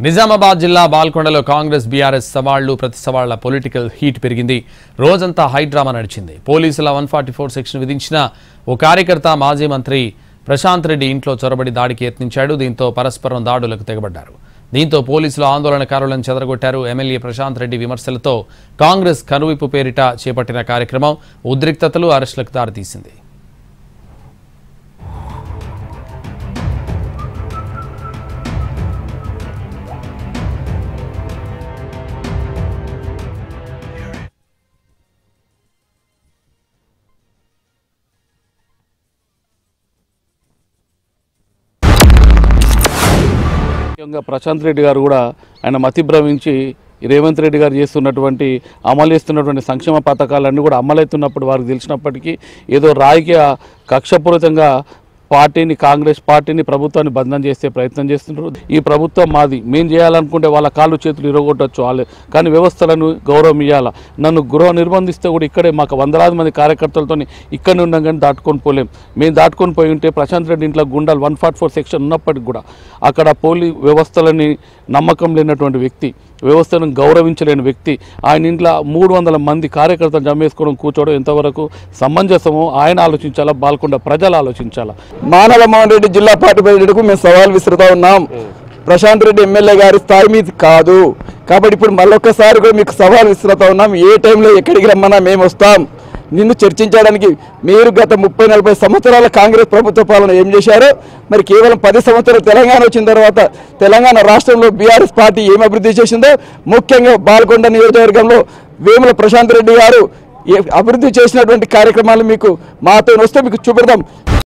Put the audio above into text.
నిజామాబాద్ జిల్లా బాల్కొండలో కాంగ్రెస్ బీఆర్ఎస్ సవాళ్లు ప్రతి సవాళ్ల పొలిటికల్ హీట్ పెరిగింది. రోజంతా హై డ్రామా నడిచింది. పోలీసుల 144 సెక్షన్ విధించిన ఓ కార్యకర్త మాజీ మంత్రి ప్రశాంత్ రెడ్డి ఇంట్లో చొరబడి దాడికి యత్నించాడు. దీంతో పరస్పరం దాడులకు తెగబడ్డారు. దీంతో పోలీసులు ఆందోళనకారులను చెదరగొట్టారు. ఎమ్మెల్యే ప్రశాంత్ రెడ్డి విమర్శలతో కాంగ్రెస్ కనువిప్పు పేరిట చేపట్టిన కార్యక్రమం ఉద్రిక్తతలు, అరెస్టులకు దారితీసింది. ప్రశాంత్ రెడ్డి గారు కూడా ఆయన మతి భ్రమించి రేవంత్ రెడ్డి గారు అమలు చేస్తున్నటువంటి సంక్షేమ పథకాలన్నీ కూడా అమలవుతున్నప్పుడు వారికి తెలిసినప్పటికీ ఏదో రాజకీయ కక్షపూరితంగా కాంగ్రెస్ పార్టీని ప్రభుత్వాన్ని బదనాం చేసే ప్రయత్నం చేస్తున్నారు. ఈ ప్రభుత్వం మాది, మేము చేయాలనుకుంటే వాళ్ళ కాళ్ళు చేతులు ఇరగొట్టచ్చు వాళ్ళు, కానీ వ్యవస్థలను గౌరవం ఇవ్వాలా. నన్ను గృహ నిర్బంధిస్తే కూడా ఇక్కడే మాకు వందలాది మంది కార్యకర్తలతో ఇక్కడనే ఉన్నాం, కానీ దాటుకొని పోలేం. మేము దాటుకొని పోయి ఉంటే ప్రశాంత్ రెడ్డి ఇంట్లో గుండాలు 144 సెక్షన్ ఉన్నప్పటికి కూడా అక్కడ వ్యవస్థలని నమ్మకం లేనటువంటి వ్యక్తి, వ్యవస్థను గౌరవించలేని వ్యక్తి, ఆయన ఇంట్లో 300 మంది కార్యకర్తలు జమేసుకోవడం, కూర్చోవడం ఎంతవరకు సమంజసమో ఆయన ఆలోచించాలా, బాల్కొండ ప్రజలు ఆలోచించాలా. మానవ మోహన్ రెడ్డి జిల్లా పార్టీ ప్రెసిడెంట్కు మేము సవాల్ విసురుతా ఉన్నాం. ప్రశాంత్ రెడ్డి ఎమ్మెల్యే గారి స్థాయి మీద కాదు కాబట్టి ఇప్పుడు మళ్ళొక్కసారి కూడా మీకు సవాల్ విసురుతా ఉన్నాం. ఏ టైంలో ఎక్కడికి రమ్మన్నా మేము వస్తాం. నిన్ను చర్చించడానికి మీరు గత 30-40 సంవత్సరాల కాంగ్రెస్ ప్రభుత్వ పాలన ఏం చేశారో, మరి కేవలం 10 సంవత్సరాలు తెలంగాణ వచ్చిన తర్వాత తెలంగాణ రాష్ట్రంలో బీఆర్ఎస్ పార్టీ ఏం అభివృద్ధి చేసిందో, ముఖ్యంగా బాల్కొండ నియోజకవర్గంలో వేముల ప్రశాంత్ రెడ్డి గారు అభివృద్ధి చేసినటువంటి కార్యక్రమాలు మీకు మాతో వస్తే మీకు చూపెడతాం.